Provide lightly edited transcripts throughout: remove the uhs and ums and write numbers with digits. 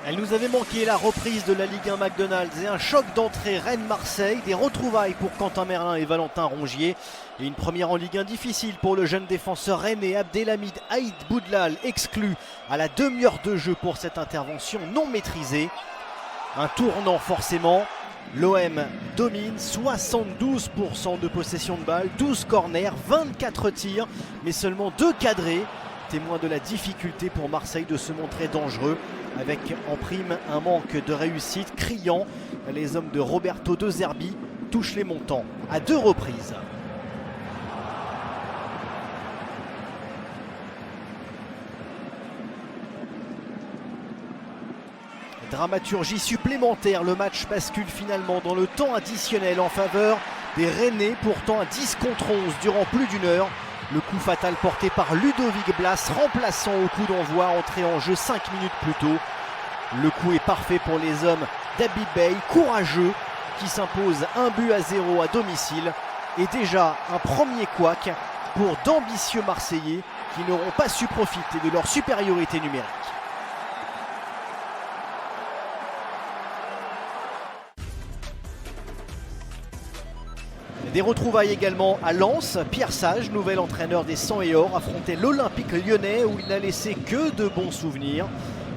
Elle nous avait manqué, la reprise de la Ligue 1 McDonald's et un choc d'entrée Rennes-Marseille, des retrouvailles pour Quentin Merlin et Valentin Rongier et une première en Ligue 1 difficile pour le jeune défenseur rennais Abdelhamid Aïd Boudlal, exclu à la demi-heure de jeu pour cette intervention non maîtrisée. Un tournant forcément, l'OM domine, 72% de possession de balle, 12 corners, 24 tirs, mais seulement 2 cadrés. Témoin de la difficulté pour Marseille de se montrer dangereux, avec en prime un manque de réussite criant. Les hommes de Roberto De Zerbi touchent les montants à 2 reprises. Dramaturgie supplémentaire, le match bascule finalement dans le temps additionnel en faveur des Rennais, pourtant à 10 contre 11 durant plus d'une heure. Le coup fatal porté par Ludovic Blas, remplaçant au coup d'envoi, entré en jeu 5 minutes plus tôt. Le coup est parfait pour les hommes d'Habib Bey, courageux, qui s'impose 1-0 à domicile. Et déjà un premier couac pour d'ambitieux Marseillais qui n'auront pas su profiter de leur supériorité numérique. Des retrouvailles également à Lens. Pierre Sage, nouvel entraîneur des 100 et or, affrontait l'Olympique lyonnais où il n'a laissé que de bons souvenirs.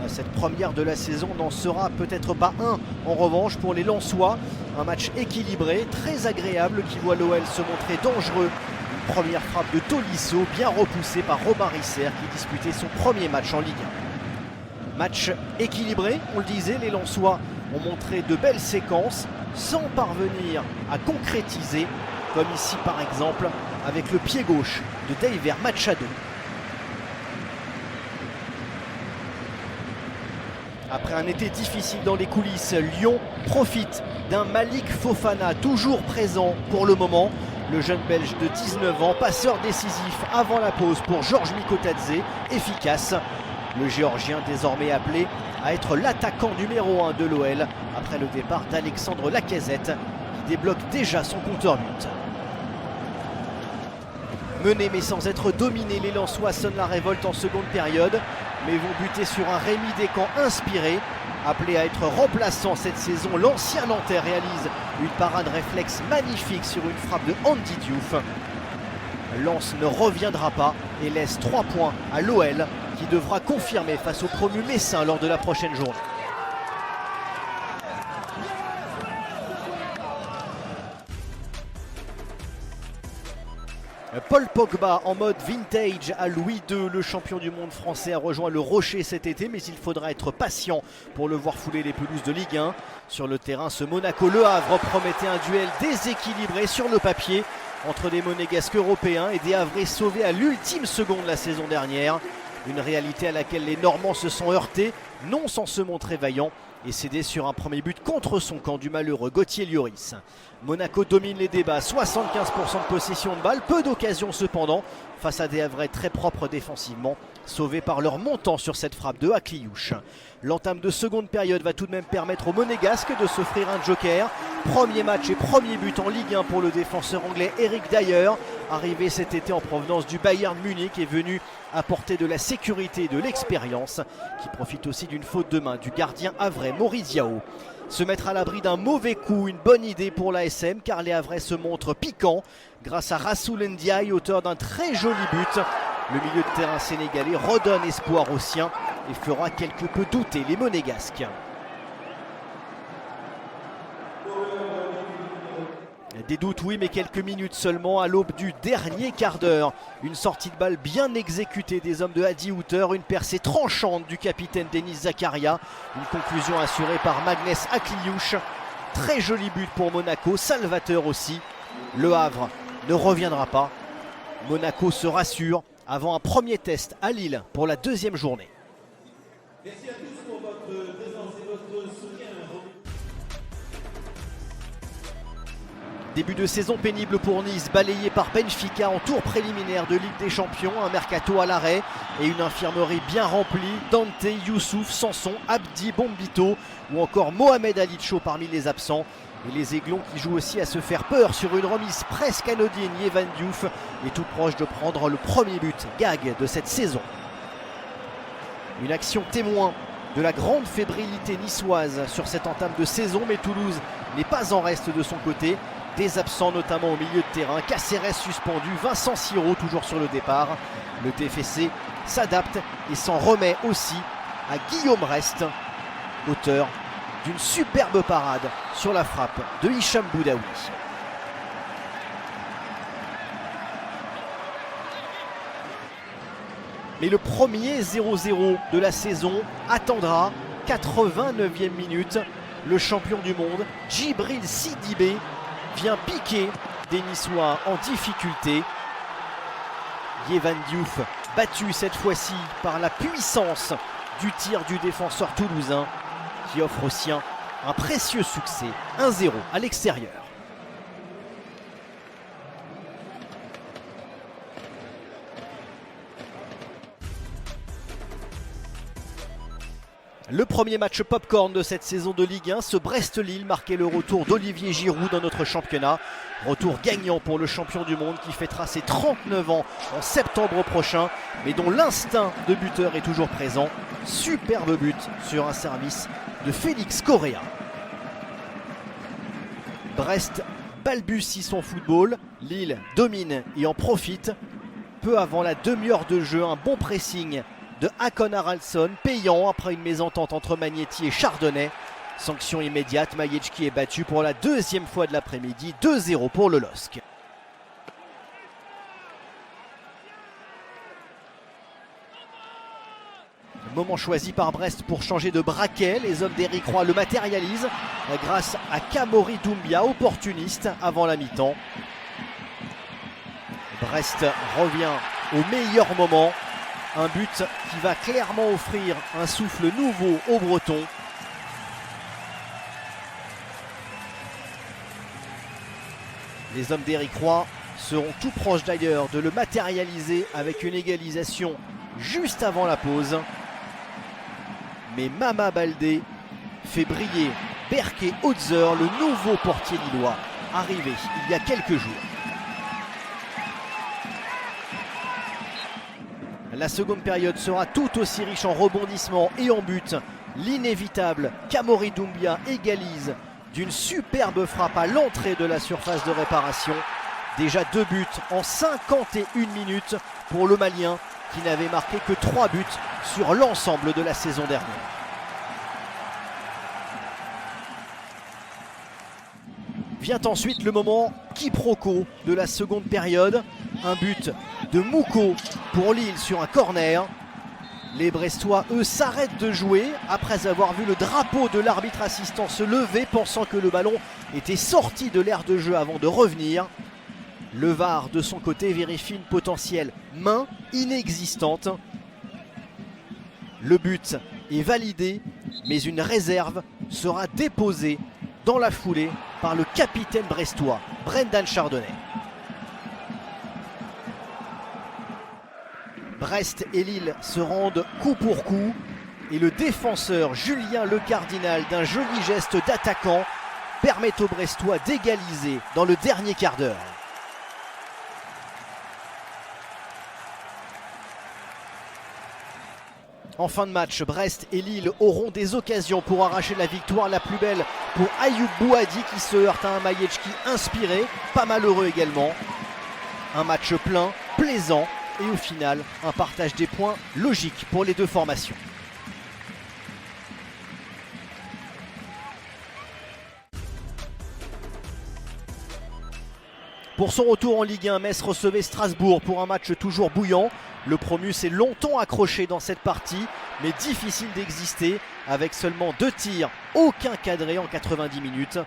Cette première de la saison n'en sera peut-être pas un en revanche pour les Lensois. Un match équilibré, très agréable qui voit l'OL se montrer dangereux. Une première frappe de Tolisso bien repoussée par Robin Risser qui disputait son premier match en Ligue 1. Match équilibré, on le disait, les Lensois ont montré de belles séquences sans parvenir à concrétiser, comme ici par exemple avec le pied gauche de Deiver Machado. Après un été difficile dans les coulisses, Lyon profite d'un Malik Fofana toujours présent pour le moment. Le jeune Belge de 19 ans, passeur décisif avant la pause pour Georges Mikotadze, efficace. Le Géorgien désormais appelé à être l'attaquant numéro 1 de l'OL après le départ d'Alexandre Lacazette qui débloque déjà son compteur but. Menés mais sans être dominés, les Lensois sonnent la révolte en seconde période mais vont buter sur un Rémi Descamps inspiré. Appelé à être remplaçant cette saison, l'ancien Nantais réalise une parade réflexe magnifique sur une frappe de Andy Diouf. Lens ne reviendra pas et laisse 3 points à l'OL qui devra confirmer face au promu Messin lors de la prochaine journée. Paul Pogba en mode vintage à Louis II, le champion du monde français a rejoint le Rocher cet été, mais il faudra être patient pour le voir fouler les pelouses de Ligue 1. Sur le terrain, ce Monaco-Le Havre promettait un duel déséquilibré sur le papier entre des Monégasques européens et des Havrais sauvés à l'ultime seconde la saison dernière. Une réalité à laquelle les Normands se sont heurtés, non sans se montrer vaillants et céder sur un premier but contre son camp du malheureux Gauthier Lloris. Monaco domine les débats, 75% de possession de balle, peu d'occasions cependant, face à des Havrais très propres défensivement, sauvés par leur montant sur cette frappe de Akliouche. L'entame de seconde période va tout de même permettre aux Monégasques de s'offrir un joker. Premier match et premier but en Ligue 1 pour le défenseur anglais Eric Dyer, arrivé cet été en provenance du Bayern Munich, est venu apporter de la sécurité et de l'expérience, qui profite aussi d'une faute de main du gardien havrais Maurice Diao. Se mettre à l'abri d'un mauvais coup, une bonne idée pour l'ASM car les Havrais se montrent piquants grâce à Rassoul Ndiaye, auteur d'un très joli but. Le milieu de terrain sénégalais redonne espoir aux siens et fera quelque peu douter les Monégasques. Des doutes oui, mais quelques minutes seulement à l'aube du dernier quart d'heure. Une sortie de balle bien exécutée des hommes de Hadi Houter, une percée tranchante du capitaine Denis Zakaria, une conclusion assurée par Magnès Akliouche. Très joli but pour Monaco, salvateur aussi. Le Havre ne reviendra pas. Monaco se rassure avant un premier test à Lille pour la deuxième journée. Merci à tous pour votre présence et votre soutien. Début de saison pénible pour Nice, balayé par Benfica en tour préliminaire de Ligue des Champions, un mercato à l'arrêt et une infirmerie bien remplie. Dante, Youssouf, Sanson, Abdi, Bombito ou encore Mohamed Alicho parmi les absents. Et les Aiglons qui jouent aussi à se faire peur sur une remise presque anodine. Yvan Diouf est tout proche de prendre le premier but gag de cette saison. Une action témoin de la grande fébrilité niçoise sur cette entame de saison, mais Toulouse n'est pas en reste de son côté. Des absents notamment au milieu de terrain, Caceres suspendu, Vincent Siro toujours sur le départ. Le TFC s'adapte et s'en remet aussi à Guillaume Rest, auteur d'une superbe parade sur la frappe de Hicham Boudaoui. Mais le premier 0-0 de la saison attendra. 89e minute. Le champion du monde, Djibril Sidibé, vient piquer des Niçois en difficulté. Yehvan Diouf, battu cette fois-ci par la puissance du tir du défenseur toulousain, qui offre aux siens un précieux succès. 1-0 à l'extérieur. Le premier match popcorn de cette saison de Ligue 1, ce Brest-Lille marquait le retour d'Olivier Giroud dans notre championnat. Retour gagnant pour le champion du monde qui fêtera ses 39 ans en septembre prochain, mais dont l'instinct de buteur est toujours présent. Superbe but sur un service de Félix Correa. Brest balbutie son football, Lille domine et en profite. Peu avant la demi-heure de jeu, un bon pressing de Hakon Haraldsson, payant après une mésentente entre Magnetti et Chardonnay. Sanction immédiate, Majecki est battu pour la deuxième fois de l'après-midi, 2-0 pour le LOSC. Moment choisi par Brest pour changer de braquet, les hommes d'Éric Roy le matérialisent grâce à Kamori Doumbia, opportuniste avant la mi-temps. Brest revient au meilleur moment. Un but qui va clairement offrir un souffle nouveau aux Bretons. Les hommes d'Éric Roy seront tout proches d'ailleurs de le matérialiser avec une égalisation juste avant la pause. Mais Mama Baldé fait briller Berke Hotzer, le nouveau portier lillois, arrivé il y a quelques jours. La seconde période sera tout aussi riche en rebondissements et en buts. L'inévitable Kamori Doumbia égalise d'une superbe frappe à l'entrée de la surface de réparation. Déjà 2 buts en 51 minutes pour le Malien qui n'avait marqué que 3 buts sur l'ensemble de la saison dernière. Vient ensuite le moment quiproquo de la seconde période. Un but de Mouko pour Lille sur un corner. Les Brestois, eux, s'arrêtent de jouer après avoir vu le drapeau de l'arbitre assistant se lever, pensant que le ballon était sorti de l'aire de jeu avant de revenir. Le VAR, de son côté, vérifie une potentielle main inexistante. Le but est validé, mais une réserve sera déposée dans la foulée par le capitaine brestois, Brendan Chardonnay. Brest et Lille se rendent coup pour coup et le défenseur Julien Le Cardinal, d'un joli geste d'attaquant, permet aux Brestois d'égaliser dans le dernier quart d'heure. En fin de match, Brest et Lille auront des occasions pour arracher la victoire. La plus belle pour Ayoub Bouhadi qui se heurte à un Majecki inspiré, pas malheureux également. Un match plein, plaisant et au final, un partage des points logique pour les deux formations. Pour son retour en Ligue 1, Metz recevait Strasbourg pour un match toujours bouillant. Le promu s'est longtemps accroché dans cette partie, mais difficile d'exister avec seulement 2 tirs, aucun cadré en 90 minutes.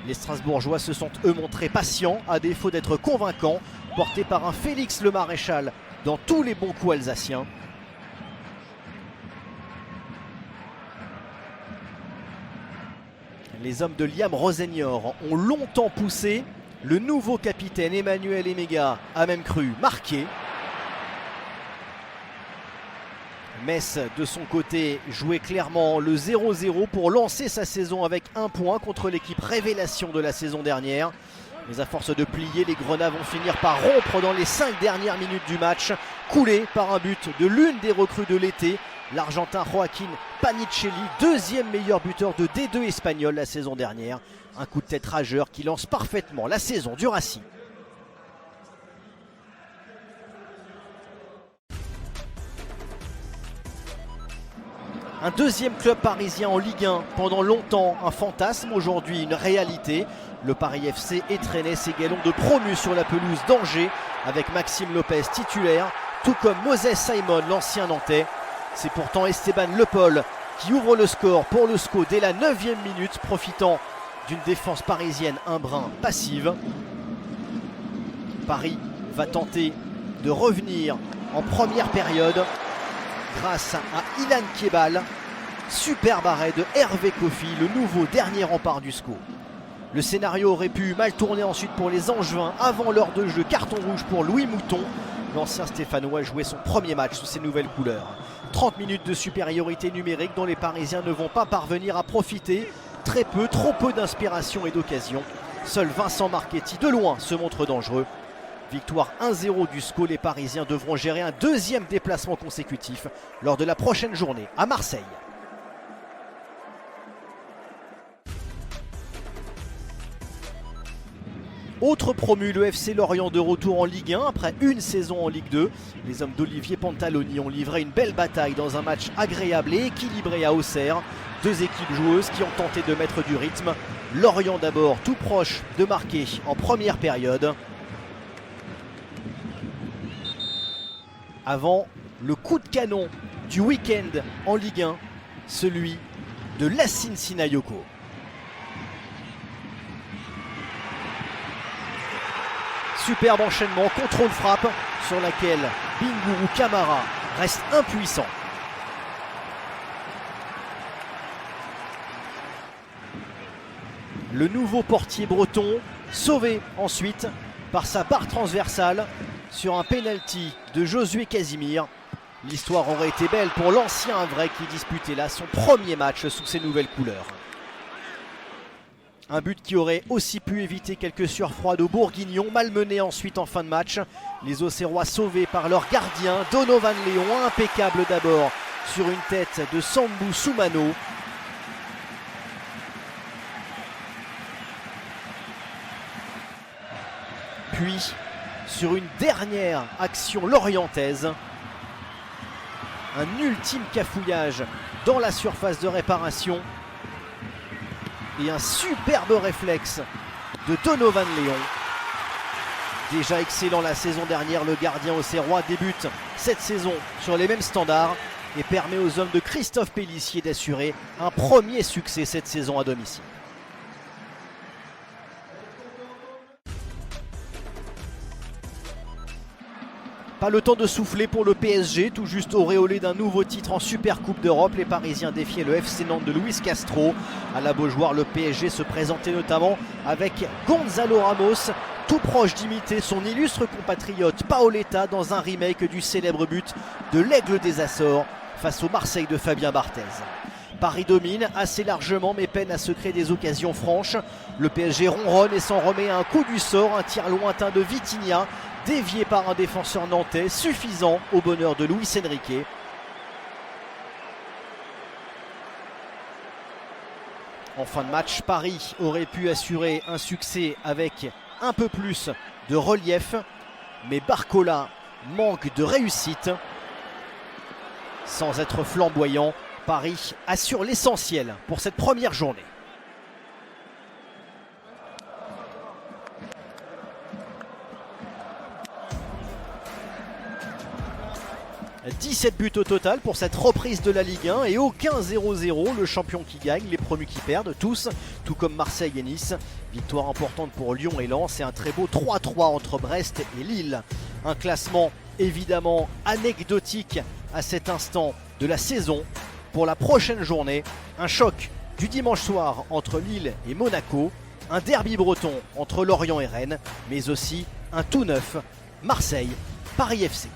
Les Strasbourgeois se sont eux montrés patients, à défaut d'être convaincants, portés par un Félix Le Maréchal dans tous les bons coups alsaciens. Les hommes de Liam Rosenior ont longtemps poussé. Le nouveau capitaine Emmanuel Emega a même cru marquer. Metz, de son côté, jouait clairement le 0-0 pour lancer sa saison avec 1 point contre l'équipe révélation de la saison dernière. Mais à force de plier, les Grenats vont finir par rompre dans les 5 dernières minutes du match, coulés par un but de l'une des recrues de l'été, l'Argentin Joaquín Panicelli, deuxième meilleur buteur de D2 espagnol la saison dernière. Un coup de tête rageur qui lance parfaitement la saison du Racing. Un deuxième club parisien en Ligue 1, pendant longtemps un fantasme, aujourd'hui une réalité. Le Paris FC étrenait ses galons de promu sur la pelouse d'Angers avec Maxime Lopez titulaire, tout comme Moses Simon, l'ancien Nantais. C'est pourtant Esteban Le Paul qui ouvre le score pour le SCO dès la 9e minute, profitant d'une défense parisienne un brin passive. Paris va tenter de revenir en première période grâce à Ilan Kebal. Superbe arrêt de Hervé Kofi, le nouveau dernier rempart du SCO. Le scénario aurait pu mal tourner ensuite pour les Angevins avant l'heure de jeu. Carton rouge pour Louis Mouton. L'ancien Stéphanois jouait son premier match sous ses nouvelles couleurs. 30 minutes de supériorité numérique dont les Parisiens ne vont pas parvenir à profiter. Très peu, trop peu d'inspiration et d'occasion. Seul Vincent Marchetti de loin se montre dangereux. Victoire 1-0 du SCO, les Parisiens devront gérer un deuxième déplacement consécutif lors de la prochaine journée à Marseille. Autre promu, le FC Lorient de retour en Ligue 1 après une saison en Ligue 2. Les hommes d'Olivier Pantaloni ont livré une belle bataille dans un match agréable et équilibré à Auxerre. Deux équipes joueuses qui ont tenté de mettre du rythme. Lorient d'abord, tout proche de marquer en première période. Avant le coup de canon du week-end en Ligue 1, celui de Lacine Sinayoko. Superbe enchaînement, contrôle frappe sur laquelle Bingourou Kamara reste impuissant. Le nouveau portier breton sauvé ensuite par sa barre transversale sur un penalty de Josué Casimir. L'histoire aurait été belle pour l'ancien Havrais qui disputait là son premier match sous ses nouvelles couleurs. Un but qui aurait aussi pu éviter quelques surfroides aux Bourguignons, malmenés ensuite en fin de match. Les Auxerrois sauvés par leur gardien, Donovan Léon, impeccable d'abord sur une tête de Sambou Soumano. Puis, sur une dernière action lorientaise, un ultime cafouillage dans la surface de réparation. Et un superbe réflexe de Donovan Léon. Déjà excellent la saison dernière, le gardien auxerrois débute cette saison sur les mêmes standards et permet aux hommes de Christophe Pélissier d'assurer un premier succès cette saison à domicile. Pas le temps de souffler pour le PSG, tout juste auréolé d'un nouveau titre en Super Coupe d'Europe. Les Parisiens défiaient le FC Nantes de Luis Castro. À la Beaujoire, le PSG se présentait notamment avec Gonzalo Ramos, tout proche d'imiter son illustre compatriote Paoletta dans un remake du célèbre but de l'Aigle des Açores face au Marseille de Fabien Barthez. Paris domine assez largement mais peine à se créer des occasions franches. Le PSG ronronne et s'en remet à un coup du sort, un tir lointain de Vitinha, dévié par un défenseur nantais, suffisant au bonheur de Luis Enrique. En fin de match, Paris aurait pu assurer un succès avec un peu plus de relief, mais Barcola manque de réussite. Sans être flamboyant, Paris assure l'essentiel pour cette première journée. 17 buts au total pour cette reprise de la Ligue 1 et aucun 0-0, le champion qui gagne, les promus qui perdent, tous, tout comme Marseille et Nice. Victoire importante pour Lyon et Lens et un très beau 3-3 entre Brest et Lille. Un classement évidemment anecdotique à cet instant de la saison. Pour la prochaine journée, un choc du dimanche soir entre Lille et Monaco, un derby breton entre Lorient et Rennes, mais aussi un tout neuf Marseille-Paris FC.